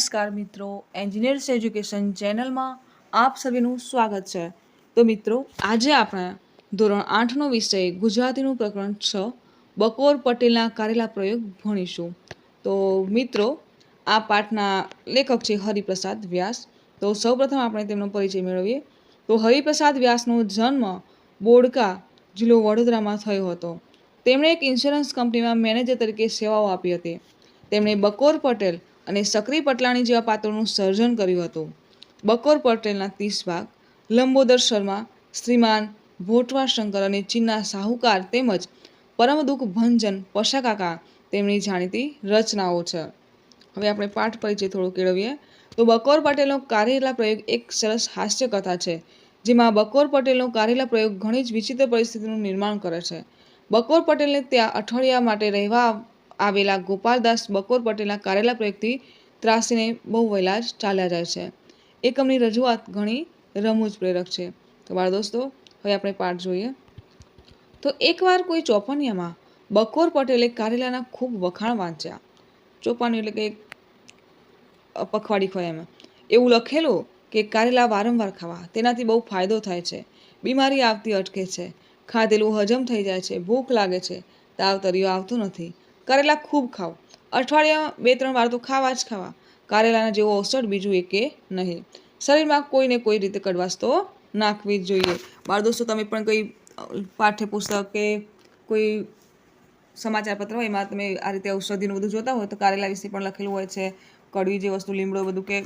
નમસ્કાર મિત્રો, engineers education ચેનલમાં આપ સભીનું સ્વાગત છે। તો મિત્રો, આજે આપણે ધોરણ 8નો વિષય ગુજરાતીનું પ્રકરણ 6 બકોર પટેલના કારેલા પ્રયોગ ભણીશું। તો મિત્રો, આ પાઠના લેખક છે હરિપ્રસાદ વ્યાસ। તો સૌપ્રથમ આપણે તેમનો પરિચય મેળવીએ। તો હરિપ્રસાદ વ્યાસનો જન્મ બોડકા જિલ્લો વડોદરામાં થયો હતો। તેમણે એક ઇન્સ્યોરન્સ કંપનીમાં મેનેજર તરીકે સેવાઓ આપી હતી। તેમણે બકોર પટેલ અને સક્રી પટલાણી જેવા પાત્રોનું સર્જન કર્યું હતું। બકોર પટેલના 30 ભાગ, લંબોદર શર્મા, શ્રીમાન ભોટવા શંકર અને ચીનના સાહુકાર તેમજ પરમ દુઃખ ભંજન પશાકાકા તેમની જાણીતી રચનાઓ છે। હવે આપણે પાઠ પરિચય થોડો કેળવીએ। તો બકોર પટેલનો કારેલા પ્રયોગ એક સરસ હાસ્ય કથા છે, જેમાં બકોર પટેલનો કારેલા પ્રયોગ ઘણી જ વિચિત્ર પરિસ્થિતિનું નિર્માણ કરે છે। બકોર પટેલને ત્યાં અઠવાડિયા માટે રહેવા આવેલા ગોપાલદાસ બકોર પટેલના કારેલા પ્રયોગથી ત્રાસીને બહુ વહેલા જ ચાલ્યા જાય છે। એકમની રજૂઆત ઘણી રમૂજ પ્રેરક છે। તો બાળ દોસ્તો, હવે આપણે પાઠ જોઈએ। તો એકવાર કોઈ ચોપનિયામાં બકોર પટેલે કારેલાના ખૂબ વખાણ વાંચ્યા। ચોપાની એટલે કે પખવાડી હોય એમાં એવું લખેલું કે કારેલા વારંવાર ખાવા, તેનાથી બહુ ફાયદો થાય છે, બીમારી આવતી અટકે છે, ખાધેલું હજમ થઈ જાય છે, ભૂખ લાગે છે, તાવ તરીઓ આવતો નથી, કારેલા ખૂબ ખાવ, અઠવાડિયામાં 2-3 વાર તો ખાવા જ ખાવા, કારેલાના જેવો અવસર બીજું એકે નહીં, શરીરમાં કોઈને કોઈ રીતે કડવાશ તો નાખવી જ જોઈએ। બાળ દોસ્તો, તમે પણ કોઈ પાઠ્યપુસ્તક કે કોઈ સમાચાર પત્ર હોય એમાં તમે આ રીતે ઔષધિનું બધું જોતા હોય તો કારેલા વિશે પણ લખેલું હોય છે। કડવી જે વસ્તુ, લીમડો બધું કે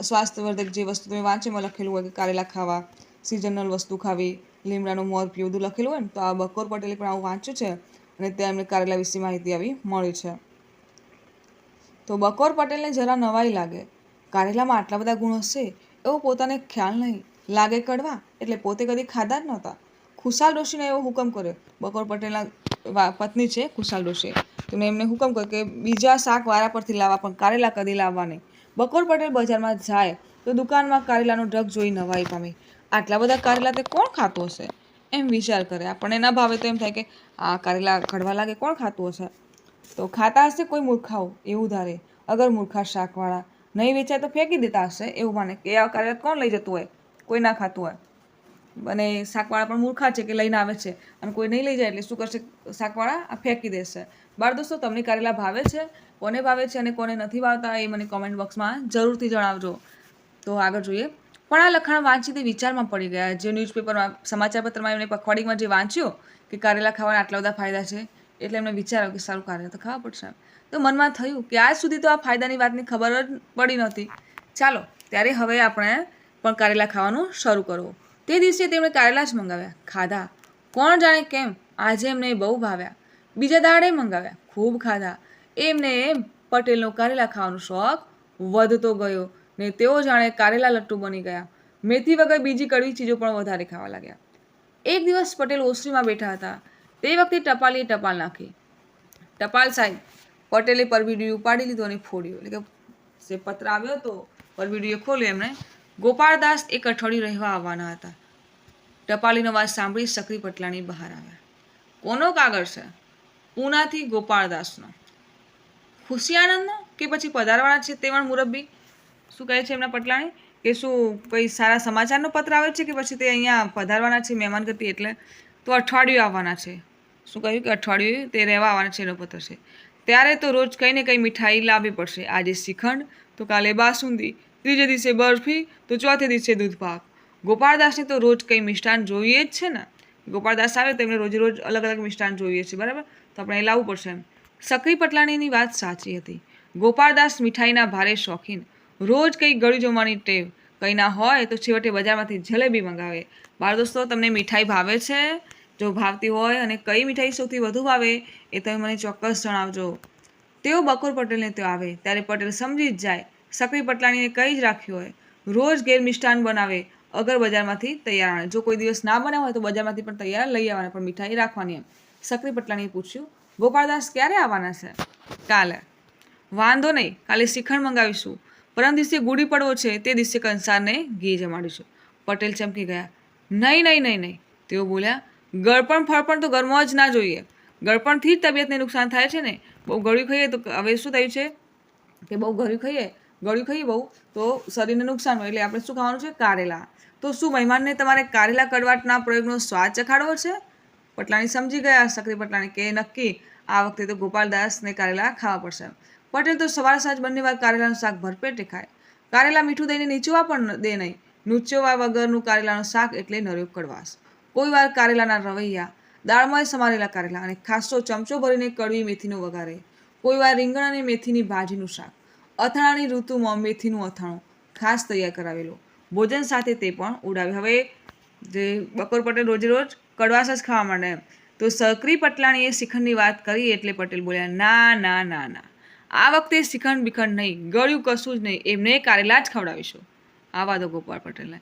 સ્વાસ્થ્યવર્ધક જે વસ્તુ તમે વાંચો એમાં લખેલું હોય કે કારેલા ખાવા, સિઝનલ વસ્તુ ખાવી, લીમડાનું મોર પીવું, બધું લખેલું હોય ને, તો આ બકોર પટેલે પણ આવું વાંચ્યું છે અને ત્યાં એમને કારેલા વિશે માહિતી આવી મળી છે। તો બકોર પટેલને જરા નવાઈ લાગે, કારેલામાં આટલા બધા ગુણ હશે એવો પોતાને ખ્યાલ નહીં, લાગે કડવા એટલે પોતે કદી ખાધા જ નહોતા। ખુશાલ ડોશીને એવો હુકમ કર્યો, બકોર પટેલના પત્ની છે ખુશાલ ડોશી, તેમણે એમને હુકમ કર્યો કે બીજા શાક વારા પરથી લાવવા પણ કારેલા કદી લાવવા નહીં। બકોર પટેલ બજારમાં જાય તો દુકાનમાં કારેલાનો ઢગ જોઈ નવાઈ પામી, આટલા બધા કારેલા તે કોણ ખાતું હશે એમ વિચાર કરે। આપણને ના ભાવે તો એમ થાય કે આ કારેલા કડવા લાગે, કોણ ખાતું હશે? તો ખાતા હશે કોઈ મૂર્ખાઓ એવું ધારે, અગર મૂર્ખા શાકવાળા નહીં વેચાય તો ફેંકી દેતા હશે એવું માને કે આ કારેલા કોણ લઈ જતું હોય, કોઈ ના ખાતું હોય, અને શાકવાળા પણ મૂર્ખા છે કે લઈને આવે છે અને કોઈ નહીં લઈ જાય એટલે શું કરશે, શાકવાળા આ ફેંકી દેશે। બાળ દોસ્તો, તમને કારેલા ભાવે છે? કોને ભાવે છે અને કોને નથી ભાવતા એ મને કોમેન્ટ બોક્સમાં જરૂરથી જણાવજો। તો આગળ જોઈએ। પણ આ લખાણ વાંચી તે વિચારમાં પડી ગયા। જે ન્યૂઝપેપરમાં, સમાચાર પત્રમાં એમને પખવાડીમાં જે વાંચ્યું કે કારેલા ખાવાના આટલા બધા ફાયદા છે, એટલે એમને વિચાર્યું કે સારું કારેલા તો ખાવા પડશે। તો મનમાં થયું કે આજ સુધી તો આ ફાયદાની વાતની ખબર જ પડી નહોતી, ચાલો ત્યારે હવે આપણે પણ કારેલા ખાવાનું શરૂ કરવું। તે દિવસે તેમણે કારેલા જ મંગાવ્યા, ખાધા, કોણ જાણે કેમ આજે એમને બહુ ભાવ્યા, બીજા દાડે મંગાવ્યા, ખૂબ ખાધા, એમને પટેલનો કારેલા ખાવાનો શોખ વધતો ગયો ને તેઓ જાણે કારેલા લટ્ટુ બની ગયા, મેથી વગર બીજી કડવી ચીજો પણ વધારે ખાવા લાગ્યા। એક દિવસ પટેલ ઓસરીમાં બેઠા હતા, તે વખતે ટપાલીએ ટપાલ નાખી। ટપાલ સાહેબ, પટેલે પરબીડિયું ઉપાડી લીધું અને ફોડ્યું, એટલે કે જે પત્ર આવ્યો હતો પરબીડિયું ખોલ્યું એમણે। ગોપાળદાસ એક અઠવાડિયું રહેવા આવવાના હતા। ટપાલીનો અવાજ સાંભળી સક્રી પટલાણી બહાર આવ્યા। કોનો કાગળ છે? પૂનાથી ગોપાળદાસનો। ખુશી આનંદનો કે પછી પધારવાના છે તેવણ મુરબ્બી? શું કહે છે એમના પટલાણી કે શું કોઈ સારા સમાચારનો પત્ર આવે છે કે પછી તે અહીંયા પધારવાના છે મહેમાનગતિ, એટલે તો અઠવાડિયું આવવાના છે। શું કહ્યું કે અઠવાડિયું તે રહેવા આવવાના છે એનો પત્ર છે, ત્યારે તો રોજ કંઈ ને કંઈ મીઠાઈ લાવવી પડશે। આજે શ્રીખંડ તો કાલે બાસુંદી, ત્રીજે દિવસે બરફી તો ચોથે દિવસે દૂધપાક। ગોપાળદાસને તો રોજ કંઈ મિષ્ટાન જોઈએ જ છે ને, ગોપાળદાસ આવે તો એમને રોજે રોજ અલગ અલગ મિષ્ટાન જોઈએ છે, બરાબર, તો આપણે એ લાવવું પડશે એમ। સક્રી પટલાણીની વાત સાચી હતી। ગોપાળદાસ મીઠાઈના ભારે શોખીન, રોજ કંઈ ગળ્યું જમવાની ટેવ, કંઈ ના હોય તો છેવટે બજારમાંથી જલેબી મંગાવે। બાળ દોસ્તો, તમને મીઠાઈ ભાવે છે? જો ભાવતી હોય અને કઈ મીઠાઈ સૌથી વધુ ભાવે એ તમે મને ચોક્કસ જણાવજો। તેઓ બકોર પટેલને ત્યાં આવે ત્યારે પટેલ સમજી જ જાય સક્રી પટલાણીને કંઈ જ રાખ્યું હોય, રોજ ઘેર મિષ્ટાન બનાવે, અગર બજારમાંથી તૈયાર આણે, જો કોઈ દિવસ ના બનાવે હોય તો બજારમાંથી પણ તૈયાર લઈ આવવાના, પણ મીઠાઈ રાખવાની એમ। સક્રી પટલાણીએ પૂછ્યું, ગોપાળદાસ ક્યારે આવવાના છે? કાલે। વાંધો નહીં, કાલે શ્રીખંડ મંગાવીશું, પરમ દિવસે ગુડી પડવો છે તે દિવસે કંસારને ઘી જમાડીશું। પટેલ ચમકી ગયા, નહીં નહીં નહીં નહીં, તેઓ બોલ્યા, ગળપણ ફળપણ તો ઘરમાં જ ના જોઈએ, ગળપણથી જ તબિયતને નુકસાન થાય છે ને, બહુ ગળ્યું ખાઈએ તો હવે શું થયું છે કે બહુ ગળ્યું ખાઈએ ગળ્યું ખાઈએ બહુ તો શરીરને નુકસાન હોય, એટલે આપણે શું ખાવાનું છે? કારેલા. તો શું મહેમાનને તમારે કારેલા કડવાટના પ્રયોગનો સ્વાદ ચખાડવો છે? પટલાણી સમજી ગયા સક્રી પટલાણી કે નક્કી આ વખતે તો ગોપાલદાસને કારેલા ખાવા પડશે. પટેલ તો સવાર સાંજ બંને વાર કારેલાનું શાક ભરપેટે ખાય. કારેલા મીઠું દઈને નીચવા પણ દે નહીં. નીચવા વગરનું કારેલાનું શાક એટલે નર્યો કડવાશ. કોઈ વાર કારેલાના રવૈયા, દાળમાં સમારેલા કારેલા અને ખાસો ચમચો ભરીને કડવી મેથીનો વઘારે. કોઈ વાર રીંગણ અને મેથીની ભાજીનું શાક. અથાણાની ઋતુમાં મેથીનું અથાણું ખાસ તૈયાર કરાવેલું. ભોજન સાથે તે પણ ઉડાવે. હવે જે બકોર પટેલ રોજે રોજ કડવાશ જ ખાવા માંડે એમ. તો સક્રી પટલાણીએ શ્રીખંડની વાત કરી એટલે પટેલ બોલ્યા, ના ના ના ના, આ વખતે શ્રીખંડ બિખંડ નહીં, ગળ્યું કશું જ નહીં, એમને કારેલા જ ખવડાવીશું. આવા દો ગોપાલ પટેલને.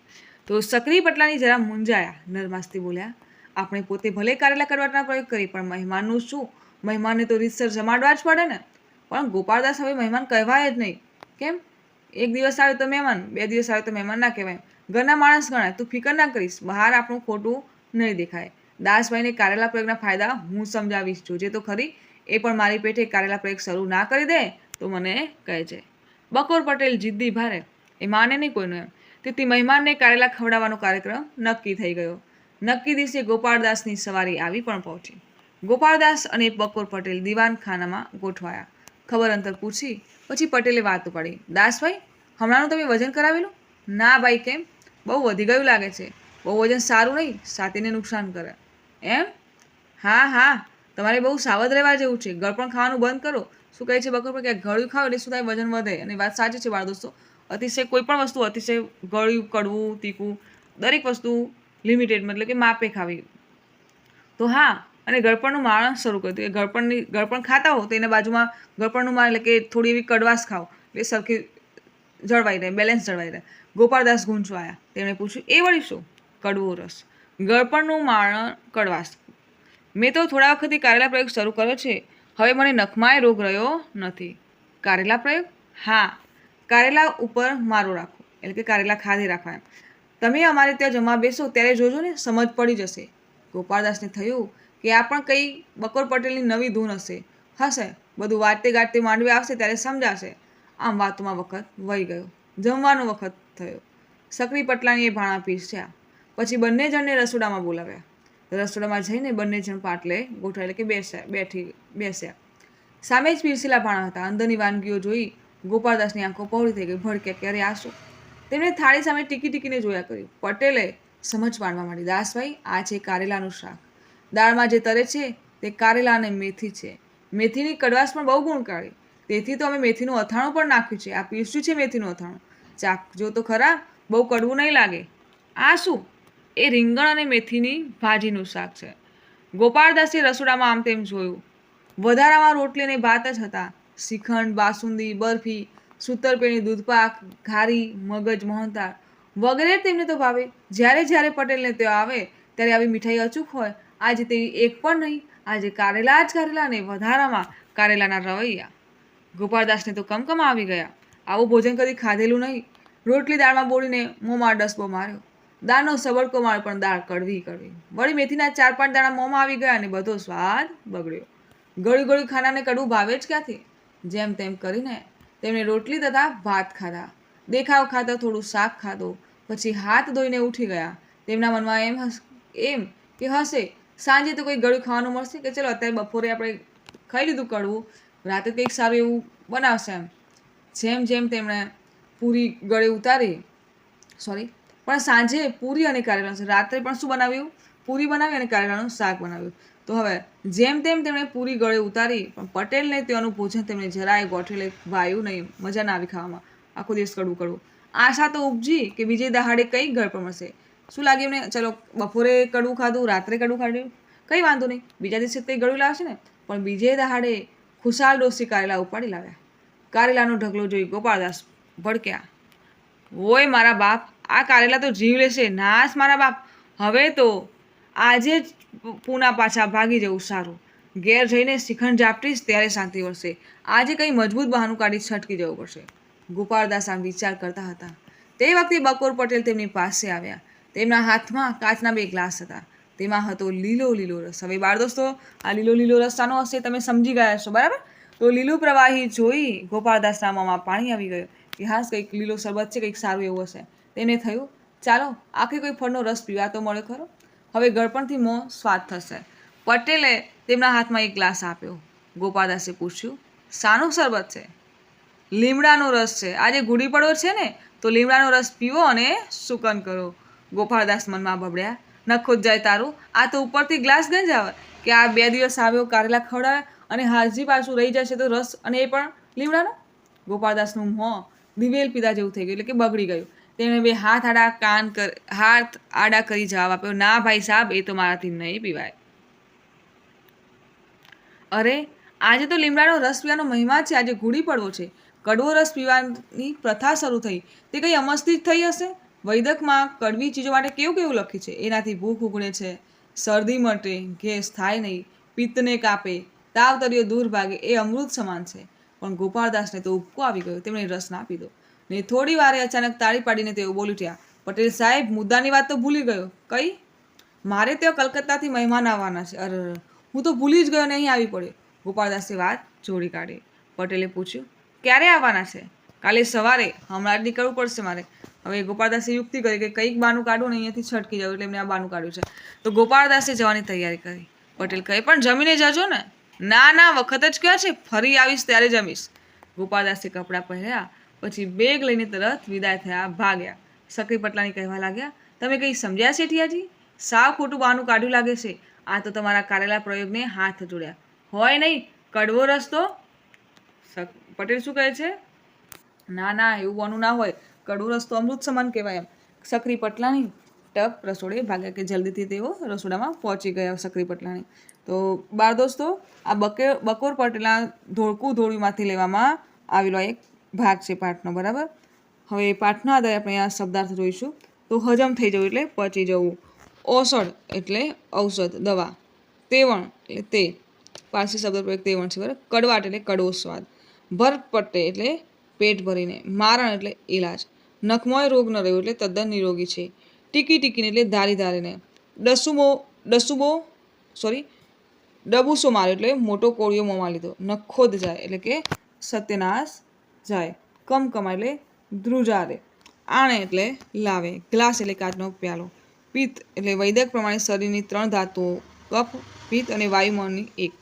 તો સક્રી પટલાણી જરા મૂંઝાયા, નરમાસથી બોલ્યા, આપણે પોતે ભલે કારેલા કડવાટના પ્રયોગ કરી, પણ મહેમાનનું શું? મહેમાનને તો રીતસર જમાડવા જ પડે ને. પણ ગોપાળદાસ હવે મહેમાન કહેવાય જ નહીં. કેમ? એક દિવસ આવે તો મહેમાન, 2 દિવસ આવે તો મહેમાન ના કહેવાય. ઘરના માણસ ગણાય. તું ફિકર ના કરીશ, બહાર આપણું ખોટું નહીં દેખાય. દાસભાઈને કારેલા પ્રયોગના ફાયદા હું સમજાવીશ, જોજે તો ખરી. એ પણ મારી પેઠે કારેલા પ્રયોગ શરૂ ના કરી દે તો મને કહેજે. બકોર પટેલ જિદ્દી ભારે, એ માને નહીં કોઈનું એમ. તેથી મહેમાનને કારેલા ખવડાવવાનો કાર્યક્રમ નક્કી થઈ ગયો. નક્કી દિવસે ગોપાળદાસની સવારી આવી પણ પહોંચી. ગોપાળદાસ અને બકોર પટેલ દીવાનખાનામાં ગોઠવાયા. ખબર અંતર પૂછી પછી પટેલે વાત ઉપાડી, દાસભાઈ, હમણાંનું તમે વજન કરાવેલું? ના ભાઈ, કેમ? બહુ વધી ગયું લાગે છે. બહુ વજન સારું નહીં, છાતીને નુકસાન કરે. એમ? હા હા, તમારે બહુ સાવધ રહેવા જેવું છે. ગળપણ ખાવાનું બંધ કરો. શું કહે છે બકોર પર કે ગળ્યું ખાવ એટલે શું થાય? વજન વધે. અને વાત સાચી છે બાળ દોસ્તો. અતિશય કોઈ પણ વસ્તુ અતિશય ગળ્યું, કડવું, તીખું, દરેક વસ્તુ લિમિટેડ મતલબ કે માપે ખાવી. તો હા, અને ગળપણનું મારણ શરૂ કર્યું કે ગળપણ ખાતા હો તો એના બાજુમાં ગળપણનું મારણ એટલે કે થોડી એવી કડવાશ ખાઓ એટલે સરખી જળવાઈ રહે, બેલેન્સ જળવાઈ રહે. ગોપાળદાસ ગૂંચવાયા. તેમણે પૂછ્યું, એ વળી શું? કડવો રસ. ગળપણનું મારણ કડવાશ. મેં તો થોડા વખતથી કારેલા પ્રયોગ શરૂ કર્યો છે. હવે મને નખમાંય રોગ રહ્યો નથી. કારેલા પ્રયોગ? હા, કારેલા ઉપર મારો રાખો, એટલે કે કારેલા ખાધે રાખવા એમ. તમે અમારે ત્યાં જમવા બેસો ત્યારે જોજો ને, સમજ પડી જશે. ગોપાળદાસને થયું કે આ પણ કંઈ બકોર પટેલની નવી ધૂન હશે. બધું વાટતે ગાટતે માંડવે આવશે ત્યારે સમજાશે. આમ વાતોમાં વખત વહી ગયો. જમવાનો વખત થયો. સક્રી પટલાણીએ ભાણા પીરસ્યા. પછી બંને જણને રસોડામાં બોલાવ્યા. રસોડામાં જઈને બંને જણ પાટલે ગોઠવાય એટલે કે બેસ્યા. સામે જ પીરસેલા ભાણા હતા. અંદરની વાનગીઓ જોઈ ગોપાળદાસની આંખો પહોળી થઈ ગઈ. ભડક્યા, ક્યારે આશું? તેમણે થાળી સામે ટીકીને જોયા કર્યું. પટેલે સમજ પાડવા માંડી, દાસભાઈ, આ છે કારેલાનું શાક. દાળમાં જે તરે છે તે કારેલા અને મેથી છે. મેથીની કડવાશ પણ બહુ ગુણકારી, તેથી તો અમે મેથીનું અથાણું પણ નાખ્યું છે. આ પીરસ્યું છે મેથીનું અથાણું. ચાખજો તો ખરા, બહુ કડવું નહીં લાગે. આ શું? એ રીંગણ અને મેથીની ભાજીનું શાક છે. ગોપાળદાસે રસોડામાં આમ તેમ જોયું. વધારામાં રોટલી અને ભાત જ હતા. શ્રીખંડ, બાસુંદી, બરફી, સૂતરપેણી, દૂધપાક, ઘારી, મગજ, મોહનથાળ વગેરે તેમને તો ભાવે. જ્યારે પટેલને ત્યાં આવે ત્યારે આવી મીઠાઈ અચૂક હોય. આજે તેવી એક પણ નહીં. આજે કારેલા જ કારેલા ને વધારામાં કારેલાના રવૈયા. ગોપાળદાસને તો કમકમ આવી ગયા. આવું ભોજન કદી ખાધેલું નહીં. રોટલી દાળમાં બોળીને મોંમાં ડસબો માર્યો. દાળનો સબડકો માર્યો, પણ દાળ કડવી. વળી મેથીના 4-5 દાણા મોંમાં આવી ગયા અને બધો સ્વાદ બગડ્યો. ગળ્યું ખાનાને કડવું ભાવે જ ક્યાંથી? જેમ તેમ કરીને તેમણે રોટલી તથા ભાત ખાધા. દેખાવ ખાતા થોડું શાક ખાધું. પછી હાથ ધોઈને ઉઠી ગયા. તેમના મનમાં એમ કે હશે સાંજે તો કોઈ ગળ્યું ખાવાનું મળશે, કે ચલો અત્યારે બપોરે આપણે ખાઈ લીધું કડવું, રાતે કંઈક સારું એવું બનાવશે એમ. જેમ તેમણે પૂરી ગળે ઉતારી પણ સાંજે પૂરી અને કારેલાનું, રાત્રે પણ શું બનાવ્યું? પૂરી બનાવી અને કારેલાનું શાક બનાવ્યું. તો હવે જેમ તેમ તેમણે પૂરી ગળે ઉતારી, પણ પટેલને ત્યાંનું ભોજન તેમને જરાય ગોઠેલે વાયું નહીં. મજા ના આવી ખાવામાં. આખો દિવસ કડવું. આશા તો ઉપજી કે બીજે દહાડે કંઈક ગળપણ મળશે. શું લાગ્યું ને? ચલો બપોરે કડવું ખાધું, રાત્રે કડવું ખાધું, કંઈ વાંધો નહીં, બીજા દિવસે કંઈ ગળું લાવશે ને. પણ બીજે દહાડે ખુશાલ ડોસી કારેલા ઉપાડી લાવ્યા. કારેલાનો ઢગલો જોઈ ગોપાળદાસ ભડક્યા, ઓય મારા બાપ, આ કારેલા તો જીવ લેશે. નાશ મારા બાપ, હવે તો આજે જ પૂના પાછા ભાગી જવું સારું. ઘેર જઈને શ્રીખંડ ઝાપટીશ ત્યારે શાંતિ વળશે. આજે કંઈ મજબૂત બહાનું કાઢી છટકી જવું પડશે. ગોપાળદાસ આમ વિચાર કરતા હતા. તે વખતે બકોર પટેલ તેમની પાસે આવ્યા. તેમના હાથમાં કાચના 2 ગ્લાસ હતા. તેમાં હતો લીલો રસ. હવે બાળ દોસ્તો, આ લીલો રસ શાનો હશે તમે સમજી ગયા છો, બરાબર? તો લીલું પ્રવાહી જોઈ ગોપાળદાસના મોંમાં પાણી આવી ગયું. કે હાસ કંઈક લીલો શરબત છે, કંઈક સારું એવું હશે. તેને થયું ચાલો આખી કોઈ ફળનો રસ પીવા તો મળે ખરો. હવે ગળપણથી મોં સ્વાદ થશે. પટેલે તેમના હાથમાં એક ગ્લાસ આપ્યો. ગોપાળદાસે પૂછ્યું શાનું શરબત છે? લીમડાનો રસ છે. આજે ગુડી પડવો છે ને, તો લીમડાનો રસ પીવો અને શુકન કરો. ગોપાળદાસ મનમાં બબડ્યા, નખો જ જાય તારું, આ તો ઉપરથી ગ્લાસ ગંજાવે કે આ 2 દિવસ આવ્યો કારેલા ખવડાવે અને હાજી પાછું રહી જશે તો રસ, અને એ પણ લીમડાનો. ગોપાળદાસનું મોં દિવેલ પીધા જેવું થઈ ગયું, એટલે કે બગડી ગયું. તેણે 2 હાથ આડા કરી જવાબ આપ્યો, ના ભાઈ સાહેબ, એ તો મારાથી નહીં પીવાય. અરે આજે તો લીમડાનો રસ પીવાનો મહિમા છે. આજે ગુડી પડવો છે, કડવો રસ પીવાની પ્રથા શરૂ થઈ. તે કઈ અમસ્તી જ થઈ હશે. વૈદકમાં કડવી ચીજો માટે કેવું કેવું લખ્યું છે. એનાથી ભૂખ ઉગડે છે, શરદી મટે, ગેસ થાય નહીં, પિત્તને કાપે, તાવ તર્યો દૂર ભાગે, એ અમૃત સમાન છે. પણ ગોપાળદાસને તો ઉપકો આવી ગયો. તેમણે રસ ના પીધો ને થોડી વારે અચાનક તાળી પાડીને તેઓ બોલી ઉઠ્યા, પટેલ સાહેબ, મુદ્દાની વાત તો ભૂલી ગયો. કઈ? મારે ત્યાં કલકત્તાથી મહેમાન આવવાના છે. અરે હું તો ભૂલી જ ગયો ને અહીં આવી પડ્યો. ગોપાળદાસે વાત જોડી કાઢી. પટેલે પૂછ્યું ક્યારે આવવાના છે? કાલે સવારે. હમણાં જ નીકળવું પડશે મારે. હવે ગોપાળદાસે યુક્તિ કરી કે કંઈક બાનું કાઢું ને અહીંયાથી છટકી જાવ, એટલે એમને આ બાનું કાઢ્યું છે. તો ગોપાળદાસે જવાની તૈયારી કરી. પટેલ કહે પણ જમીને જજો ને. ના ના, વખત જ ક્યાં છે, ફરી આવીશ ત્યારે જમીશ. ગોપાળદાસે કપડાં પહેર્યા, પછી બેગ લઈને તરત વિદાય થયા, ભાગ્યા. સકરી પટલાની કહેવા લાગ્યા, તમે કંઈ સમજ્યા શેઠિયાજી? સાવ ખોટું બાનું કાઢ્યું લાગે છે. આ તો તમારા કારેલા પ્રયોગને હાથ જોડ્યા. હોય નહીં, કડવો રસ્તો. પટેલ શું કહે છે? ના ના, એવું બાનું ના હોય, કડવો રસ્તો અમૃત સમાન કહેવાય એમ. સકરી પટલાની ટપ રસોડે ભાગ્યા, કે જલ્દીથી તેઓ રસોડામાં પહોંચી ગયા સકરી પટલાની. તો બાળ દોસ્તો, આ બકોર પટેલના ધોળકું ધોળીમાંથી લેવામાં આવેલો એક ભાગ છે પાઠનો, બરાબર. હવે પાઠના આધારે આપણે આ શબ્દાર્થ જોઈશું. તો હજમ થઈ જવું એટલે પચી જવું. ઔષધ એટલે ઔષધ, દવા. તેવણ એટલે તે, પારસી શબ્દ પ્રયોગ તેવણ છે, બરાબર. કડવાટ એટલે કડવો સ્વાદ. ભરપટ્ટે એટલે પેટ ભરીને. મારણ એટલે ઈલાજ. નખમોય રોગ ન રહ્યો એટલે તદ્દન નિરોગી છે. ટીકી ટીકીને એટલે ધારી ધારીને. ડબુસો માર્યો એટલે મોટો કોળિયો મોંમાં લીધો. નખોદ જાય એટલે કે સત્યનાશ જાય. કમકમા એટલે ધ્રુજારે. આણે એટલે લાવે. ગ્લાસ એટલે કાચનો પ્યાલો. પિત્ત એટલે વૈદક પ્રમાણે શરીરની 3 ધાતુઓ, કફ, પિત્ત અને વાયુમળની એક.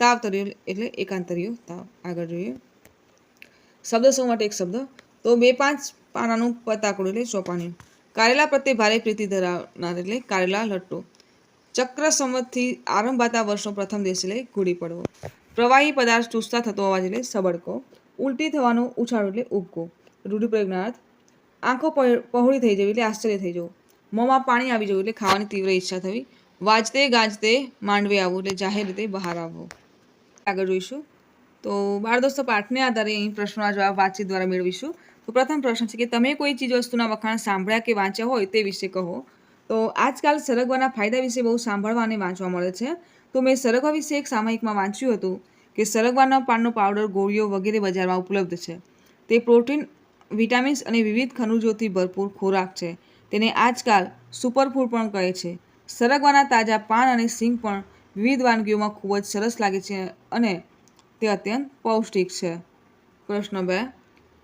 તાવ તર્યો એટલે એકાંતર્યો તાવ. આગળ જોઈએ શબ્દ સમૂહ માટે એક શબ્દ. તો 2-5 પાનાનું પતાકડું એટલે ચોપાની. કારેલા પ્રત્યે ભારે પ્રીતિ ધરાવનાર એટલે કારેલા લટ્ટુ. ચક્ર સંવતથી આરંભાતા વર્ષનો પ્રથમ દિવસ એટલે ગુડી પડવો. પ્રવાહી પદાર્થ ચૂસતા થતો અવાજ એટલે સબડકો. ઉલટી થવાનું ઉછાળો એટલે ઉબકો. રૂઢિપ્રયોગના અર્થ. આંખો પહોળી થઈ જવી એટલે આશ્ચર્ય થઈ જવું. મોંમાં પાણી આવી જવું એટલે ખાવાની તીવ્ર ઈચ્છા થવી. વાજતે ગાજતે માંડવે આવવું એટલે જાહેર રીતે બહાર આવવું. આગળ જોઈશું. તો બાળ દોસ્તો, પાઠને આધારે અહીં પ્રશ્નોના જવાબ વાતચીત દ્વારા મેળવીશું. તો પ્રથમ પ્રશ્ન છે કે તમે કોઈ ચીજ વસ્તુના વખાણ સાંભળ્યા કે વાંચ્યા હોય તે વિશે કહો. તો આજકાલ સરગવાના ફાયદા વિશે બહુ સાંભળવા અને વાંચવા મળે છે. તો મેં સરગવા વિશે એક સામયિકમાં વાંચ્યું હતું કે સરગવાના પાનનો પાવડર, ગોળીઓ વગેરે બજારમાં ઉપલબ્ધ છે. તે પ્રોટીન, વિટામિન્સ અને વિવિધ ખનિજોથી ભરપૂર ખોરાક છે. તેને આજકાલ સુપરફૂડ પણ કહે છે. સરગવાના તાજા પાન અને સિંગ પણ વિવિધ વાનગીઓમાં ખૂબ જ સરસ લાગે છે અને તે અત્યંત પૌષ્ટિક છે. પ્રશ્ન 2.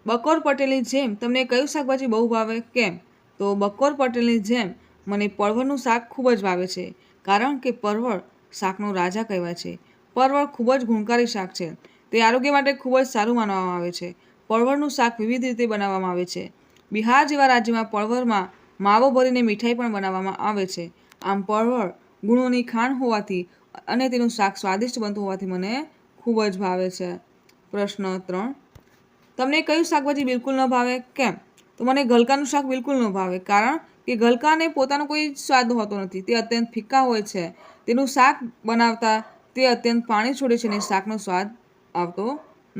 બકોર પટેલની જેમ તમને કયું શાકભાજી બહુ ભાવે? કેમ? તો બકોર પટેલની જેમ મને પરવળનું શાક ખૂબ જ ભાવે છે, કારણ કે પરવળ શાકનો રાજા કહેવાય છે. પરવળ ખૂબ જ ગુણકારી શાક છે. તે આરોગ્ય માટે ખૂબ જ સારું માનવામાં આવે છે. પરવળનું શાક વિવિધ રીતે બનાવવામાં આવે છે. બિહાર જેવા રાજ્યમાં પરવળમાં માવો ભરીને મીઠાઈ પણ બનાવવામાં આવે છે. આમ પરવળ ગુણોની ખાણ હોવાથી અને તેનું શાક સ્વાદિષ્ટ બનતું હોવાથી મને ખૂબ જ ભાવે છે. પ્રશ્ન 3. તમને કયું શાકભાજી બિલકુલ ન ભાવે? કેમ? તો મને ગલકાનું શાક બિલકુલ ન ભાવે, કારણ કે ગલકાને પોતાનો કોઈ સ્વાદ હોતો નથી. તે અત્યંત ફિક્કા હોય છે. તેનું શાક બનાવતા તે અત્યંત પાણી છોડે છે અને શાકનો સ્વાદ આવતો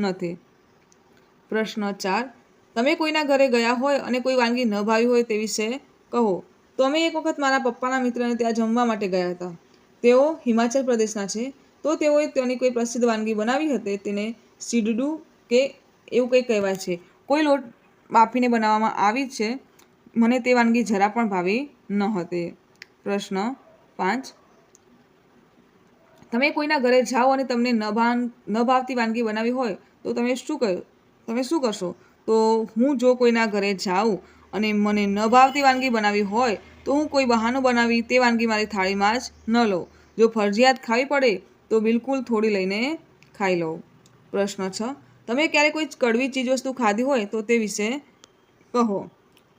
નથી. પ્રશ્ન 4. તમે કોઈના ઘરે ગયા હોય અને કોઈ વાનગી ન ભાવી હોય તે વિશે કહો. તો અમે એક વખત મારા પપ્પાના મિત્રને ત્યાં જમવા માટે ગયા હતા. તેઓ હિમાચલ પ્રદેશના છે. તો તેઓએ તેની કોઈ પ્રસિદ્ધ વાનગી બનાવી હતી. તેને સીડડુ કે એવું કંઈક કહેવાય છે. કોઈ લોટ બાફીને બનાવવામાં આવી છે. મને તે વાનગી જરા પણ ભાવી ન હતી. પ્રશ્ન 5. તમે કોઈના ઘરે જાઓ અને તમને ન ભાવતી વાનગી બનાવી હોય તો તમે શું કરશો? તો હું જો કોઈના ઘરે જાઉં અને મને ન ભાવતી વાનગી બનાવી હોય તો હું કોઈ બહાનો બનાવી તે વાનગી મારી થાળીમાં જ ન લઉં. જો ફરજિયાત ખાવી પડે તો બિલકુલ થોડી લઈને ખાઈ લઉં. પ્રશ્ન 6. તમે ક્યારે કોઈ કડવી ચીજવસ્તુ ખાધી હોય તો તે વિશે કહો.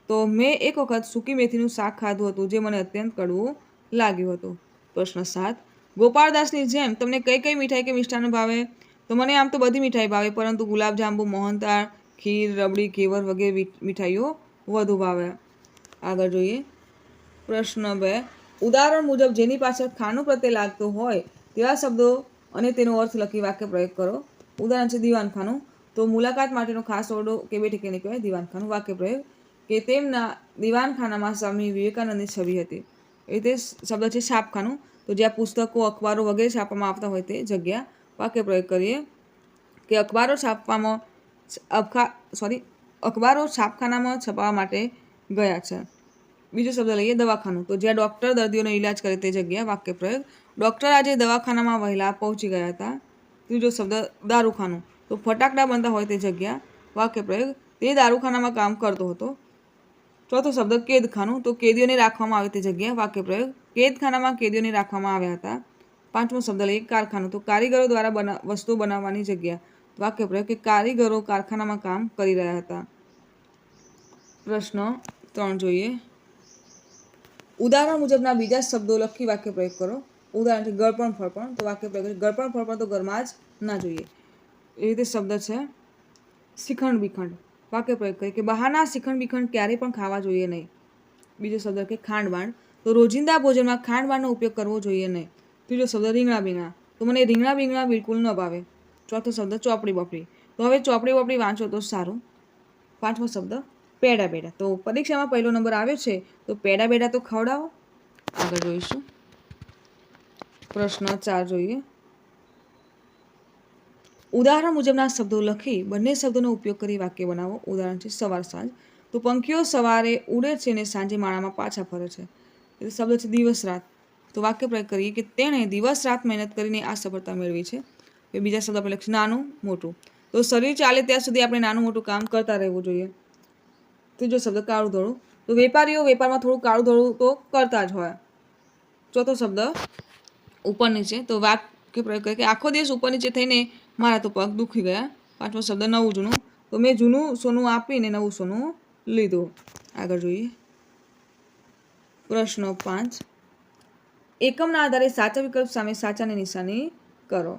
તો મેં એક વખત સૂકી મેથીનું શાક ખાધું હતું જે મને અત્યંત કડવું લાગ્યું હતું. પ્રશ્ન 7. ગોપાળદાસની જેમ તમને કઈ કઈ મીઠાઈ કે મિષ્ટાન ભાવે? તો મને આમ તો બધી મીઠાઈ ભાવે, પરંતુ ગુલાબજાંબુ, મોહનથાળ, ખીર, રબડી, ઘેવર વગેરે મીઠાઈઓ વધુ ભાવે. આગળ જોઈએ. પ્રશ્ન 2. ઉદાહરણ મુજબ જેની પાછળ ખાનું પ્રત્યે લાગતો હોય તેવા શબ્દો અને તેનો અર્થ લખી વાક્ય પ્રયોગ કરો. ઉદાહરણ છે દીવાનખાનું. તો મુલાકાત માટેનો ખાસ ઓરડો કે બેઠક એને કહેવાય દીવાનખાનું. વાક્ય પ્રયોગ કે તેમના દીવાનખાનામાં સ્વામી વિવેકાનંદની છબી હતી. એ રીતે શબ્દ છે છાપખાનું. તો જ્યાં પુસ્તકો, અખબારો વગેરે છાપવામાં આવતા હોય તે જગ્યા. વાક્ય પ્રયોગ કરીએ કે અખબારો છાપખાનામાં છપાવવા માટે ગયા છે. બીજો શબ્દ લઈએ દવાખાનું. તો જ્યાં ડૉક્ટર દર્દીઓનો ઈલાજ કરે તે જગ્યા. વાક્ય પ્રયોગ ડૉક્ટર આજે દવાખાનામાં વહેલા પહોંચી ગયા હતા. ત્રીજો શબ્દ દારૂખાનું. તો ફટાકડા બનતા હોય તે જગ્યા. વાક્ય પ્રયોગ તે દારૂખાનામાં કામ કરતો હતો. ચોથો શબ્દ કેદખાનું. તો કેદીઓને રાખવામાં આવે તે જગ્યા. વાક્ય પ્રયોગ કેદખાનામાં કેદીઓને રાખવામાં આવ્યા હતા. પાંચમો શબ્દ લઈએ કારખાનું. તો કારીગરો દ્વારા વસ્તુ બનાવવાની જગ્યા. વાક્ય પ્રયોગ કે કારીગરો કારખાનામાં કામ કરી રહ્યા હતા. પ્રશ્ન 3 જોઈએ. ઉદાહરણ મુજબના બીજા શબ્દો લખી વાક્ય પ્રયોગ કરો. ઉદાહરણ છે ગળપણ ફળપણ. તો વાક્ય પ્રયોગ ગળપણ ફળપણ તો ઘરમાં જ ના જોઈએ. એ રીતે શબ્દ છે શ્રીખંડ બીખંડ. વાક્ય પ્રયોગ કરીએ કે બહારના શ્રીખંડ બીખંડ ક્યારેય પણ ખાવા જોઈએ નહીં. બીજો શબ્દ કે ખાંડબાણ. તો રોજિંદા ભોજનમાં ખાંડબાણનો ઉપયોગ કરવો જોઈએ નહીં. ત્રીજો શબ્દ રીંગણા બીંગણા. તો મને રીંગણા બીંગણા બિલકુલ ન ભાવે. ચોથો શબ્દ ચોપડી બપડી. તો હવે ચોપડી બપડી વાંચો તો સારું. પાંચમો શબ્દ પેડા બેડા. તો પરીક્ષામાં પહેલો નંબર આવ્યો છે તો પેડા બેડા તો ખવડાવો. આગળ જોઈશું. પ્રશ્ન 4 જોઈએ. ઉદાહરણ મુજબના શબ્દો લખી બંને શબ્દોનો ઉપયોગ કરી વાક્ય બનાવો. ઉદાહરણ છે સવાર સાંજ. તો પંખીઓ સવારે ઉડે છે અને સાંજે માળામાં પાછા ફરે છે. એ શબ્દ છે દિવસ રાત. તો વાક્ય પ્રયોગ કરીએ કે તેણે દિવસ રાત મહેનત કરીને આ સફળતા મેળવી છે. એ બીજા શબ્દ આપણે લખીશું નાનું મોટું. તો શરીર ચાલે ત્યાં સુધી આપણે નાનું મોટું કામ કરતા રહેવું જોઈએ. ત્રીજો શબ્દ કાળું ધોળું. તો વેપારીઓ વેપારમાં થોડું કાળું ધોળું તો કરતા જ હોય. ચોથો શબ્દ ઉપર નીચે. તો વાક્ય પ્રયોગ કરીએ કે આખો દિવસ ઉપર નીચે થઈને મારા તો પગ દુખી ગયા. પાંચમો શબ્દ નવું જૂનું. તો મેં જૂનું સોનું આપીને નવું સોનું લીધું. આગળ જોઈએ. પ્રશ્ન 5. એકમના આધારે સાચા વિકલ્પ સામે સાચાની નિશાની કરો.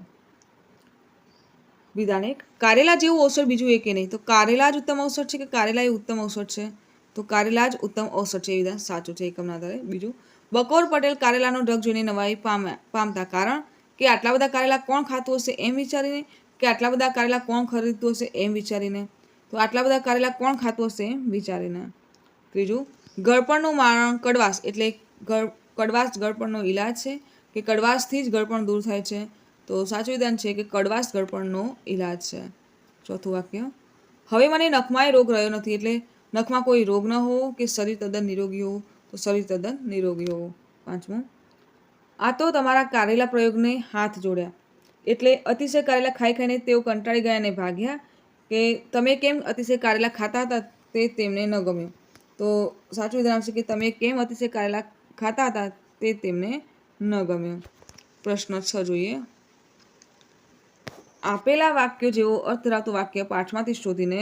વિધાન 1. કારેલા જેવું ઔષધ બીજું એકે નહીં. તો કારેલા જ ઉત્તમ ઔષધ છે કે કારેલા એ ઉત્તમ ઔષધ છે? તો કારેલા જ ઉત્તમ ઔષધ છે. એ વિધાન સાચું છે એકમના આધારે. બીજું, બકોર પટેલ કારેલાનો ઢગ જોઈને નવાઈ પામતા. કારણ કે આટલા બધા કારેલા કોણ ખાતું હશે એમ વિચારીને, કે આટલા બધા કારેલા કોણ ખરીદતું હશે એમ વિચારીને. તો આટલા બધા કારેલા કોણ ખાતું હશે એમ વિચારીને. ત્રીજું, ગળપણનું મારણ કડવાશ એટલે કડવાશ ગળપણનો ઈલાજ છે કે કડવાશથી જ ગળપણ દૂર થાય છે? તો સાચું વિધાન છે કે કડવાશ ગળપણનો ઈલાજ છે. ચોથું વાક્ય, હવે મને નખમાં રોગ રહ્યો નથી એટલે નખમાં કોઈ રોગ ન હોવો કે શરીર તદ્દન નિરોગી હોવું? તો શરીર તદ્દન નિરોગી હોવું. પાંચમું, આ તો તમારા કારેલા પ્રયોગને હાથ જોડ્યા એટલે અતિશય કારેલા ખાઈ ખાઈને તેઓ કંટાળી ગયા અને ભાગ્યા, કે તમે કેમ અતિશય કારેલા ખાતા હતા તે તેમને ન ગમ્યું? તો સાચું વિધાન આવશે કે તમે કેમ અતિશય કારેલા ખાતા હતા તે તેમને ન ગમ્યું. પ્રશ્ન 6 જોઈએ. આપેલા વાક્યો જેવો અર્થ ધરાવતું વાક્ય પાઠમાંથી શોધીને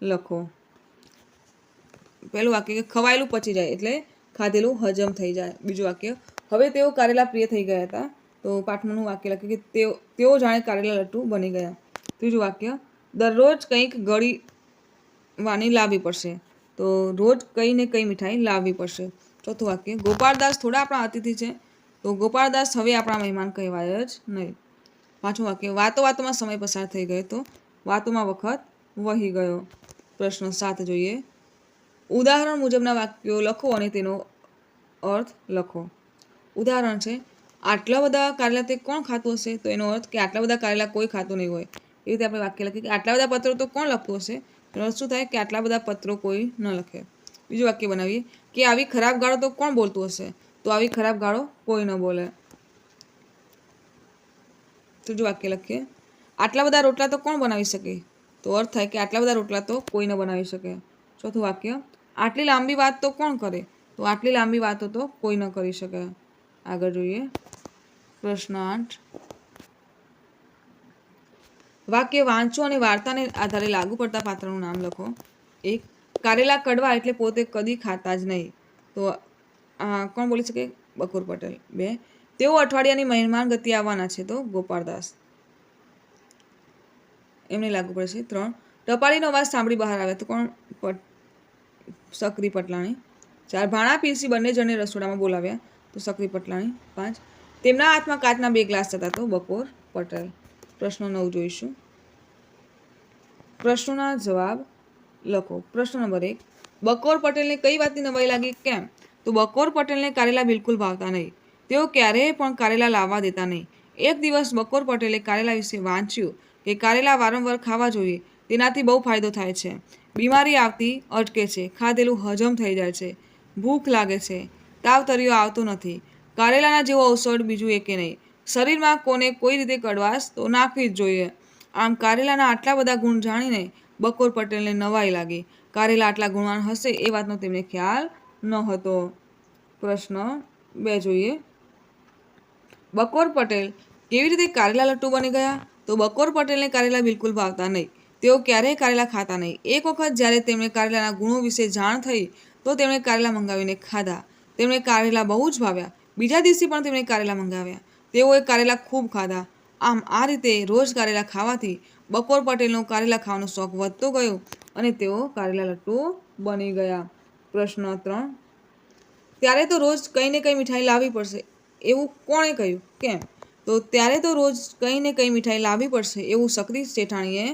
લખો. પહેલું વાક્ય કે ખવાયેલું પચી જાય એટલે ખાધેલું હજમ થઈ જાય. બીજું વાક્ય, હવે તેઓ કારેલા પ્રિય થઈ ગયા હતા. તો પાઠમાંનું વાક્ય લખ્યું કે તેઓ જાણે કારેલા લટ્ટુ બની ગયા. ત્રીજું વાક્ય, દરરોજ કંઈક ગળી વાની લાવવી પડશે. તો રોજ કંઈ ને કંઈ મીઠાઈ લાવવી પડશે. ચોથું વાક્ય, ગોપાળદાસ થોડા આપણા અતિથિ છે તો ગોપાળદાસ હવે આપણા મહેમાન કહેવાય જ નહીં. પાંચમું વાક્ય, વાતો વાતોમાં સમય પસાર થઈ ગયો તો વાતોમાં વખત વહી ગયો. પ્રશ્ન 7 જોઈએ. ઉદાહરણ મુજબના વાક્યો લખો અને તેનો અર્થ લખો. ઉદાહરણ છે આટલા બધા કારેલા તે કોણ ખાતું હશે? તો એનો અર્થ કે આટલા બધા કારેલા કોઈ ખાતું નહીં હોય. એ રીતે આપણે વાક્ય લખીએ કે આટલા બધા પત્રો તો કોણ લખતું હશે? એનો અર્થ શું થાય કે આટલા બધા પત્રો કોઈ ન લખે. બીજું વાક્ય બનાવીએ કે આવી ખરાબ ગાળો તો કોણ બોલતું હશે? તો આવી ખરાબ ગાળો કોઈ ન બોલે. ત્રીજું વાક્ય લખીએ, આટલા બધા રોટલા તો કોણ બનાવી શકે? તો અર્થ થાય કે આટલા બધા રોટલા તો કોઈ ન બનાવી શકે. ચોથું વાક્ય, આટલી લાંબી વાત તો કોણ કરે? તો આટલી લાંબી વાતો તો કોઈ ન કરી શકે. આગળ જોઈએ પ્રશ્ન 8. વાક્ય વાંચો અને વાર્તાને આધારે લાગુ પડતા પાત્રનું નામ લખો. 1. કારેલા કડવા એટલે પોતે કદી ખાતા જ નહીં. તો કોણ બોલી શકે? બકુર પટેલ. 2. તેઓ અઠવાડિયાની મહેમાન ગતિ આવવાના છે. તો ગોપાળદાસ. એમને લાગુ પડે છે. 3. ટપાલીનો અવાજ સાંભળી બહાર આવે. તો કોણ? સક્રી પટલાણી. 4. ભાણા પીરસી બંને જણને રસોડામાં બોલાવ્યા. તો સક્રી પટલાણી. 5. તેમના હાથમાં કાચના 2 ગ્લાસ હતા. તો બકોર પટેલ. પ્રશ્ન 9 જોઈશું. પ્રશ્નોના જવાબ લખો. પ્રશ્ન નંબર 1. બકોર પટેલને કઈ વાતની નવાઈ લાગી? કેમ? તો બકોર પટેલને કારેલા બિલકુલ ભાવતા નહીં. તેઓ ક્યારેય પણ કારેલા લાવવા દેતા નહીં. એક દિવસ બકોર પટેલે કારેલા વિશે વાંચ્યું કે કારેલા વારંવાર ખાવા જોઈએ, તેનાથી બહુ ફાયદો થાય છે. બીમારી આવતી અટકે છે, ખાધેલું હજમ થઈ જાય છે, ભૂખ લાગે છે, તાવ તરીઓ આવતો નથી. કારેલાના જેવો ઔષધ બીજું એકે નહીં. શરીરમાં કોને કોઈ રીતે કડવાશ તો નાખવી જ જોઈએ. આમ કારેલાના આટલા બધા ગુણ જાણીને બકોર પટેલને નવાઈ લાગી. કારેલા આટલા ગુણવાન હશે એ વાતનો તેમને ખ્યાલ ન હતો. પ્રશ્ન 2 જોઈએ. બકોર પટેલ કેવી રીતે કારેલા લટ્ટુ બની ગયા? તો બકોર પટેલને કારેલા બિલકુલ ભાવતા નહીં. તેઓ ક્યારેય કારેલા ખાતા નહીં. એક વખત જ્યારે તેમને કારેલાના ગુણો વિશે જાણ થઈ તો તેમણે કારેલા મંગાવીને ખાધા. તેમને કારેલા બહુ જ ભાવ્યા. બીજા દિવસે પણ તેમણે કારેલા મંગાવ્યા. તેઓએ કારેલા ખૂબ ખાધા. આમ આ રીતે રોજ કારેલા ખાવાથી બકોર પટેલનો કારેલા ખાવાનો શોખ વધતો ગયો અને તેઓ કારેલા લટ્ટુ બની ગયા. પ્રશ્ન 3. ત્યારે તો રોજ કંઈ ને કંઈ મીઠાઈ લાવવી પડશે એવું કોણે કહ્યું? કેમ? તો ત્યારે તો રોજ કંઈ ને કંઈ મીઠાઈ લાવવી પડશે એવું સક્રી શેઠાણીએ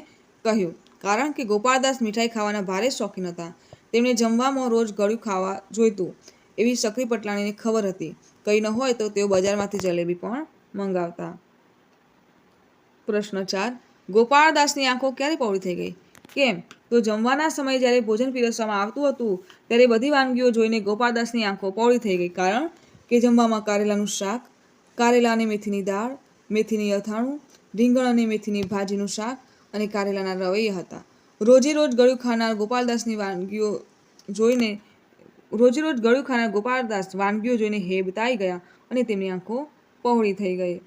કહ્યું. કારણ કે ગોપાળદાસ મીઠાઈ ખાવાના ભારે શોખીન હતા. તેમને જમવામાં રોજ ગળ્યું ખાવા જોઈતું એવી સક્રી પટલાણીને ખબર હતી. કંઈ ન હોય તો તેઓ બજારમાંથી જલેબી પણ મંગાવતા. પ્રશ્ન 4. ગોપાળદાસની આંખો ક્યારે પહોળી થઈ ગઈ? કેમ? તો જમવાના સમયે જ્યારે ભોજન પીરસવામાં આવતું હતું ત્યારે બધી વાનગીઓ જોઈને ગોપાળદાસની આંખો પહોળી થઈ ગઈ. કારણ કે જમવામાં કારેલાનું શાક, કારેલા અને મેથીની દાળ, મેથીની અથાણું, રીંગણ અને મેથીની ભાજીનું શાક અને કારેલાના રવૈયા હતા. રોજે રોજ ગળ્યું ખાનાર ગોપાળદાસ વાનગીઓ જોઈને હેબતાઈ ગયા અને તેમની આંખો પહોળી થઈ ગઈ.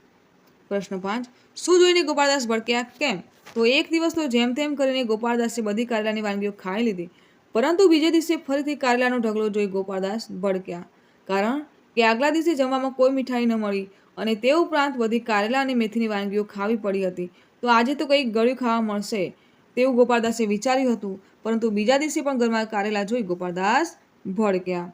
પ્રશ્ન 5. શું જોઈને ગોપાળદાસ ભડક્યા? કેમ? તો એક દિવસ તો જેમ તેમ કરીને ગોપાળદાસે બધી કારેલાની વાનગીઓ ખાઈ લીધી. પરંતુ બીજે દિવસે ફરીથી કારેલાનો ઢગલો જોઈ ગોપાળદાસ ભડક્યા. કારણ કે આગલા દિવસે જમવામાં કોઈ મીઠાઈ ન મળી અને તે ઉપરાંત બધી કારેલા અને મેથીની વાનગીઓ ખાવી પડી હતી. તો આજે તો કંઈક ગળ્યું ખાવા મળશે તેવું ગોપાળદાસે વિચાર્યું હતું. પરંતુ બીજા દિવસે પણ ઘરમાં કારેલા જોઈ ગોપાળદાસ ભડક્યા.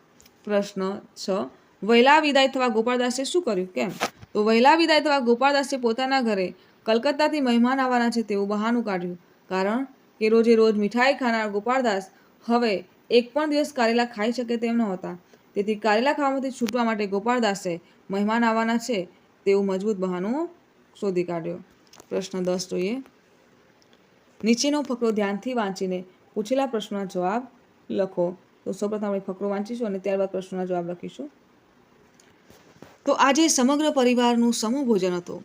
પ્રશ્ન 6. વહેલા વિદાય થવા ગોપાળદાસે શું કર્યું? કેમ? તો વહેલા વિદાય થવા ગોપાળદાસે પોતાના ઘરે કલકત્તાથી મહેમાન આવવાના છે તેવું બહાનું કાઢ્યું. કારણ કે રોજે રોજ મીઠાઈ ખાનાર ગોપાળદાસ હવે એક પણ દિવસ કારેલા ખાઈ શકે તેમ નહોતા. તેથી કારેલા ખાવામાંથી છૂટવા માટે ગોપાળદાસે મહેમાન આવવાના છે તેવું મજબૂત બહાનું શોધી કાઢ્યું. પ્રશ્ન 10 જોઈએ. નીચેનો ફકરો ધ્યાનથી વાંચીને પૂછેલા પ્રશ્નોના જવાબ લખો. તો સૌપ્રથમ આપણે ફકરો વાંચીશું અને ત્યારબાદ પ્રશ્નોના જવાબ લખીશું. તો આજે સમગ્ર પરિવારનું સમૂહ ભોજન હતું.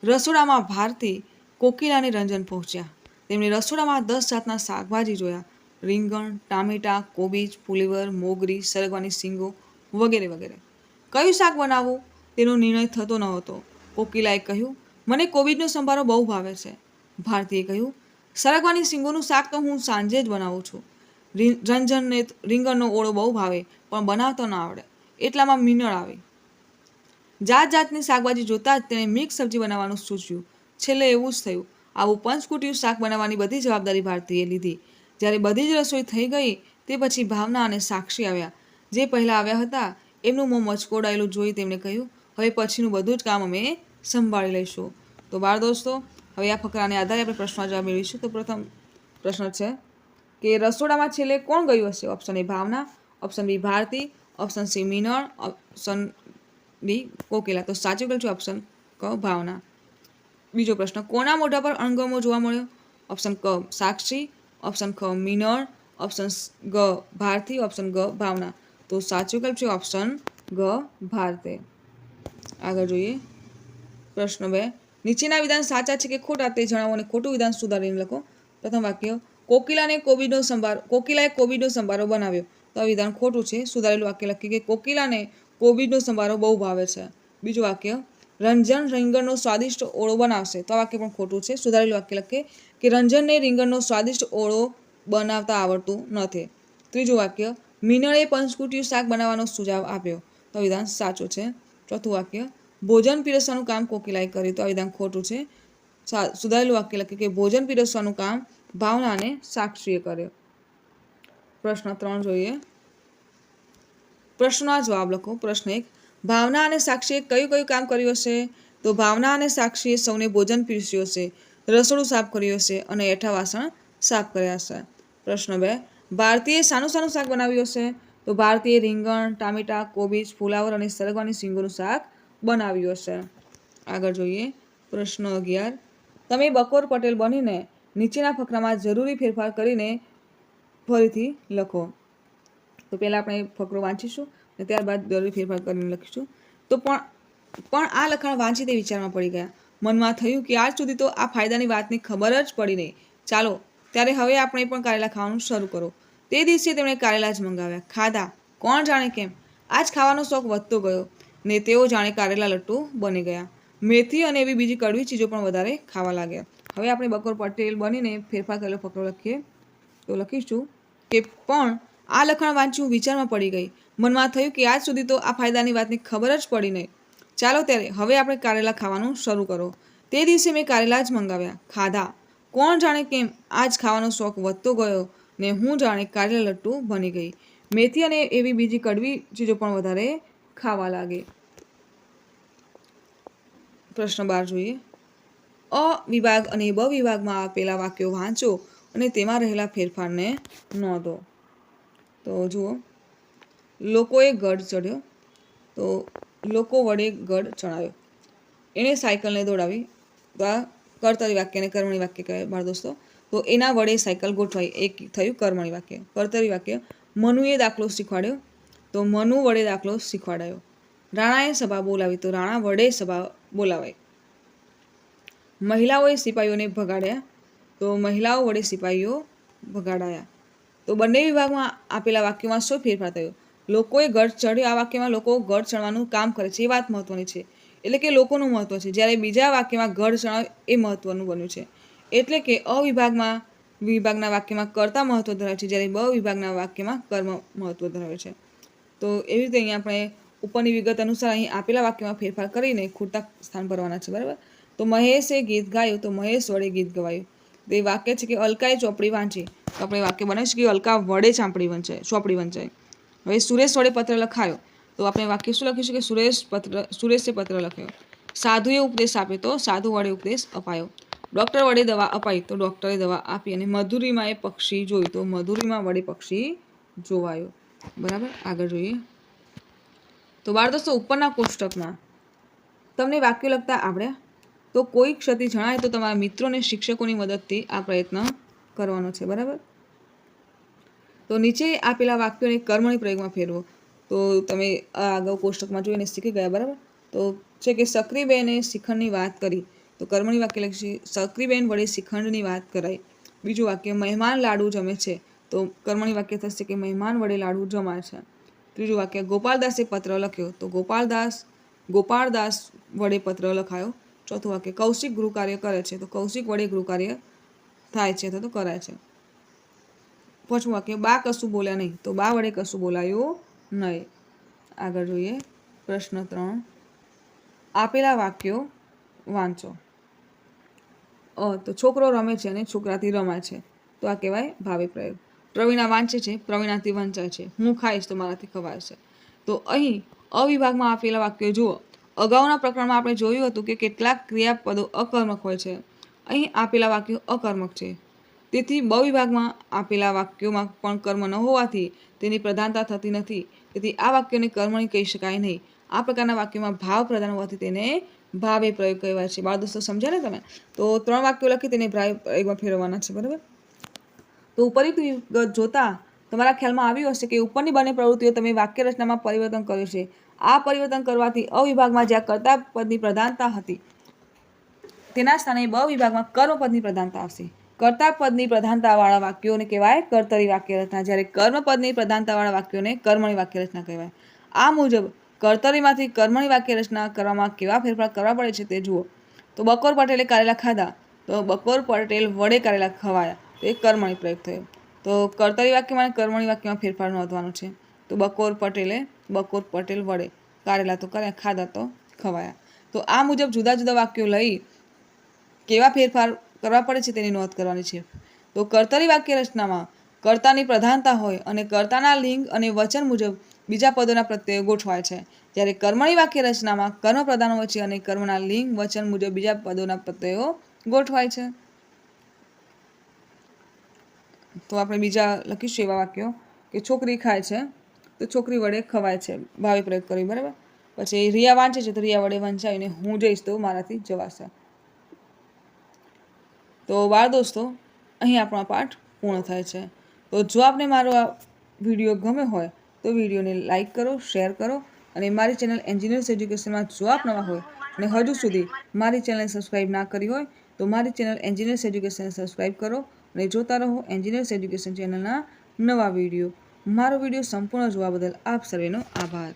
રસોડામાં ભારતી, કોકિલા અને રંજન પહોંચ્યા. તેમણે રસોડામાં 10 જાતના શાકભાજી જોયા. રીંગણ, ટામેટાં, કોબીજ, ફુલીવર, મોગરી, સરગવાની શીંગો વગેરે વગેરે. કયું શાક બનાવવું તેનો નિર્ણય થતો ન હતો. કોકિલાએ કહ્યું, મને કોબીજનો સંભારો બહુ ભાવે છે. ભારતીએ કહ્યું, સરગવાની શીંગોનું શાક તો હું સાંજે જ બનાવું છું. રંજનને રીંગણનો ઓળો બહુ ભાવે પણ બનાવતો ન આવડે. એટલામાં મીનળ આવી. જાત જાતની શાકભાજી જોતાં જ તેણે મિક્સ સબ્જી બનાવવાનું સૂચ્યું. છેલ્લે એવું જ થયું. આવું પંચકૂટિયું શાક બનાવવાની બધી જવાબદારી ભારતીએ લીધી. જ્યારે બધી જ રસોઈ થઈ ગઈ તે પછી ભાવના અને સાક્ષી આવ્યા. જે પહેલાં આવ્યા હતા એમનું મોં મચકોડાયેલું જોઈ તેમણે કહ્યું, હવે પછીનું બધું જ કામ અમે સંભાળી લઈશું. તો બાળ દોસ્તો, હવે આ ફકરાને આધારે આપણે પ્રશ્નના જવાબ મેળવીશું. તો પ્રથમ પ્રશ્ન છે કે રસોડામાં છેલ્લે કોણ ગયું હશે? Option A Bhavana, option B Bharati, option C Minal, option B Kokila. તો સાચું વિકલ્પ છે ઓપ્શન ક ભાવના. બીજો પ્રશ્ન, કોના મોઢા પર અણગમો જોવા મળ્યો? ઓપ્શન ક સાક્ષી, ઓપ્શન ખ મીનળ, ઓપ્શન ગ ભારતી, ઓપ્શન ગ ભાવના. તો સાચું વિકલ્પ છે ઓપ્શન ગ ભારતે. આગળ જોઈએ પ્રશ્ન 2. નીચેના વિધાન સાચા છે કે ખોટા તે જણાવો અને ખોટું વિધાન સુધારીને લખો. તો પ્રથમ વાક્ય કોકિલાએ કોબીજનો સંભારો બનાવ્યો. તો આ વિધાન ખોટું છે. સુધારેલું વાક્ય લખીએ કે કોકિલાને કોબીજનો સંભારો બહુ ભાવે છે. બીજું વાક્ય રંજન રીંગણનો સ્વાદિષ્ટ ઓળો બનાવશે. તો આ વાક્ય પણ ખોટું છે. સુધારેલું વાક્ય લખીએ કે રંજનને રીંગણનો સ્વાદિષ્ટ ઓળો બનાવતા આવડતું નથી. ત્રીજું વાક્ય મીનળે પંચકુટિયું શાક બનાવવાનો સુઝાવ આપ્યો. તો વિધાન સાચું છે. ચોથું વાક્ય ભોજન પીરસવાનું કામ કોકિલાએ કર્યું. તો આ વિધાન ખોટું છે. સુધારેલું વાક્ય લખીએ કે ભોજન પીરસવાનું કામ ભાવના અને સાક્ષીએ કર્યું. પ્રશ્ન 3 જોઈએ. પ્રશ્નના જવાબ લખો. પ્રશ્ન 1 ભાવના અને સાક્ષીએ કયું કયું કામ કર્યું હશે? તો ભાવના અને સાક્ષીએ સૌને ભોજન પીરસ્યું હશે, રસોડું સાફ કર્યું હશે અને એઠા વાસણ સાફ કર્યા હશે. પ્રશ્ન 2 ભારતીએ શાનું શાક બનાવ્યું હશે? તો ભારતીએ રીંગણ, ટામેટા, કોબીજ, ફુલાવર અને સરગવાની શીંગોનું શાક બનાવ્યું હશે. આગળ જોઈએ. પ્રશ્ન 11 તમે બકોર પટેલ બનીને નીચેના ફકરામાં જરૂરી ફેરફાર કરીને ફરીથી લખો. તો પહેલાં આપણે ફકરો વાંચીશું અને ત્યારબાદ જરૂરી ફેરફાર કરીને લખીશું. તો પણ આ લખાણ વાંચી તે વિચારમાં પડી ગયા. મનમાં થયું કે આજ સુધી તો આ ફાયદાની વાતની ખબર જ પડી નહીં. ચાલો ત્યારે હવે આપણે પણ કારેલા ખાવાનું શરૂ કરો. તે દિવસે તેમણે કારેલા જ મંગાવ્યા. ખાધા. કોણ જાણે કેમ આજ ખાવાનો શોખ વધતો ગયો ને તેઓ જાણે કારેલા લટ્ટુ બની ગયા. મેથી અને એવી બીજી કડવી ચીજો પણ વધારે ખાવા લાગ્યા. હવે આપણે બકોર પટેલ બનીને ફેરફાર કરેલો ફકરો લખીએ. તો લખીશું કે પણ આ લખાણ વાંચ્યું વિચારમાં પડી ગઈ. મનમાં થયું કે આજ સુધી તો આ ફાયદાની વાતની ખબર જ પડી નહીં. ચાલો ત્યારે હવે આપણે કારેલા ખાવાનું શરૂ કરો. તે દિવસે મેં કારેલા જ મંગાવ્યા. ખાધા. કોણ જાણે કેમ આજ ખાવાનો શોખ વધતો ગયો ને હું જાણે કારેલા લટ્ટુ બની ગઈ. મેથી અને એવી બીજી કડવી ચીજો પણ વધારે ખાવા લાગી. પ્રશ્ન 12 જોઈએ. અ વિભાગ અને બ વિભાગમાં આપેલા વાક્યો વાંચો અને તેમાં રહેલા ફેરફારને નોંધો. તો જુઓ. લોકોએ ગઢ ચઢ્યો. તો લોકો વડે ગઢ ચડાવ્યો. એણે સાયકલને દોડાવી. તો આ કર્તરી વાક્ય અને કર્મણી વાક્ય કહેવાય મારા દોસ્તો. તો એના વડે સાયકલ ગોઠવાઈ. એક થયું કર્મણી વાક્ય. કર્તરી વાક્ય મનુએ દાખલો શીખવાડ્યો. તો મનુ વડે દાખલો શીખવાડાયો. રાણાએ સભા બોલાવી. તો રાણા વડે સભા બોલાવાઈ. મહિલાઓએ સિપાહીઓને ભગાડ્યા. તો મહિલાઓ વડે સિપાહીઓ ભગાડાયા. તો બંને વિભાગમાં આપેલા વાક્યોમાં શું ફેરફાર થયો? લોકોએ ગઢ ચઢ્યો. આ વાક્યમાં લોકો ગઢ ચડવાનું કામ કરે છે એ વાત મહત્વની છે. એટલે કે લોકોનું મહત્વ છે. જ્યારે બીજા વાક્યમાં ગઢ ચડાવ એ મહત્વનું બન્યું છે. એટલે કે અ વિભાગના વાક્યમાં કર્તા મહત્વ ધરાવે છે, જ્યારે બ વિભાગના વાક્યમાં કર્મ મહત્વ ધરાવે છે. તો એવી રીતે અહીંયા આપણે ઉપરની વિગત અનુસાર અહીં આપેલા વાક્યમાં ફેરફાર કરીને ખૂટતા સ્થાન ભરવાના છે. બરાબર. તો મહેશે ગીત ગાયું. તો મહેશ વડે ગીત ગવાયું. તો એ વાક્ય છે કે અલકાએ ચોપડી વાંચી. તો આપણે વાક્ય બનાવી શકીએ અલકા વડે ચોપડી વંચાય. હવે સુરેશ વડે પત્ર લખાયો. તો આપણે વાક્ય શું લખીશું કે સુરેશે પત્ર લખ્યો. સાધુએ ઉપદેશ આપ્યો. તો સાધુ વડે ઉપદેશ અપાયો. ડૉક્ટર વડે દવા અપાઈ. તો ડૉક્ટરે દવા આપી. અને મધુરીમાં એ પક્ષી જોયું. તો મધુરીમાં વડે પક્ષી જોવાયું. બરાબર. આગળ જોઈએ. તો બાળ દોસ્તો ઉપરના કોષ્ટકમાં તમને વાક્યો લખતા આવડ્યા? તો કોઈ ક્ષતિ જણાય તો તમારા મિત્રોને શિક્ષકોની મદદથી આ પ્રયત્ન કરવાનો છે. બરાબર. તો નીચે આપેલા વાક્યોને કર્મણી પ્રયોગમાં ફેરવો. તો તમે આ અગાઉ કોષ્ટકમાં જોઈને શીખી ગયા. બરાબર. તો છે કે સક્રીબેને શ્રીખંડની વાત કરી. તો કર્મણી વાક્ય લખી સક્રીબેન વડે શ્રીખંડની વાત કરાઈ. બીજું વાક્ય મહેમાન લાડુ જમે છે. તો કર્મણી વાક્ય થશે કે મહેમાન વડે લાડુ જમાય છે. ત્રીજું વાક્ય ગોપાલદાસે પત્ર લખ્યો. તો ગોપાળદાસ વડે પત્ર લખાયો. ચોથું વાક્ય કૌશિક ગૃહ કાર્ય કરે છે. તો કૌશિક વડે ગૃહ કાર્ય થાય છે અથવા તો કરાય છે. પાંચમું વાક્ય બા કશું બોલ્યા નહીં. તો બા વડે કશું બોલાયું નહીં. આગળ જોઈએ. પ્રશ્ન 3 આપેલા વાક્યો વાંચો. તો છોકરો રમે છે અને છોકરાથી રમાય છે. તો આ કહેવાય ભાવે પ્રયોગ. પ્રવીણા વાંચે છે. પ્રવીણાથી વંચાય છે. હું ખાઈશ તો મારાથી ખવાય છે. તો અહીં અવિભાગમાં આપેલા વાક્યો જુઓ. અગાઉના પ્રકરણમાં આપણે જોયું હતું કે કેટલાક ક્રિયાપદો અકર્મક હોય છે. અહીં આપેલા વાક્યો અકર્મક છે. તેથી બ વિભાગમાં આપેલા વાક્યોમાં પણ કર્મ ન હોવાથી તેની પ્રધાનતા થતી નથી. તેથી આ વાક્યોને કર્મણી કહી શકાય નહીં. આ પ્રકારના વાક્યોમાં ભાવ પ્રધાન હોવાથી તેને ભાવે પ્રયોગ કહેવાય છે. બાળ દોસ્તો સમજ્યા ને તમે? તો 3 વાક્યો લખી તેને ભાવે પ્રયોગમાં ફેરવવાના છે. બરાબર. તો ઉપરિત વિગત જોતા તમારા ખ્યાલમાં આવ્યું હશે કે ઉપરની બંને પ્રવૃત્તિઓ તમે વાક્ય રચનામાં પરિવર્તન કર્યું છે. આ પરિવર્તન કરવાથી અવિભાગમાં જ્યાં કર્તા પદની પ્રધાનતા હતી તેના સ્થાને બ વિભાગમાં કર્મ પદની પ્રધાનતા આવશે. કર્તા પદની પ્રધાનતાવાળા વાક્યોને કહેવાય કર્તરી વાક્ય રચના, જ્યારે કર્મપદની પ્રધાનતાવાળા વાક્યોને કર્મણી વાક્ય રચના કહેવાય. આ મુજબ કર્તરીમાંથી કર્મણી વાક્ય રચના કરવામાં કેવા ફેરફાર કરવા પડે છે તે જુઓ. તો બકોર પટેલે કારેલા ખાધા, તો બકોર પટેલ વડે કારેલા ખવાયા, તો એ કર્મણી પ્રયોગ થયો. તો કર્તરી વાક્યમાં અને કર્મણી વાક્યમાં ફેરફાર નોંધવાનો છે. તો બકોર પટેલ વડે કારેલા તો ખાધા તો ખવાયા. તો આ મુજબ જુદા જુદા વાક્યો લઈ કેવા ફેરફાર કરવા પડે છે તેની નોંધ કરવાની છે. તો કર્તરી વાક્ય રચનામાં કર્તાની પ્રધાનતા હોય અને કર્તાના લિંગ અને વચન મુજબ બીજા પદોના પ્રત્યયો ગોઠવાય છે, જ્યારે કર્મણી વાક્ય રચનામાં કર્મ પ્રધાનો વચ્ચે અને કર્મના લિંગ વચન મુજબ બીજા પદોના પ્રત્યયો ગોઠવાય છે. તો આપણે બીજા લખીશું એવા વાક્યો કે છોકરી ખાય છે તો છોકરી વડે ખવાય છે, ભાવે પ્રયોગ કરવી, બરાબર. પછી રિયા વાંચે છે તો રિયા વડે વંચાવીને હું જઈશ તો મારાથી જવાશે. તો બાળ દોસ્તો, અહીં આપણો પાઠ પૂર્ણ થાય છે. તો જો આપને મારો આ વિડીયો ગમે હોય તો વિડીયોને લાઇક કરો, શેર કરો અને મારી ચેનલ એન્જિનિયર્સ એજ્યુકેશનમાં જો આપ નવા હોય અને હજુ સુધી મારી ચેનલને સબસ્ક્રાઈબ ના કરી હોય તો મારી ચેનલ એન્જિનિયર્સ એજ્યુકેશનને સબસ્ક્રાઈબ કરો અને જોતા રહો એન્જિનિયર્સ એજ્યુકેશન ચેનલના નવા વિડીયો. મારો વિડીયો સંપૂર્ણ જોવા બદલ આપ સર્વેનો આભાર.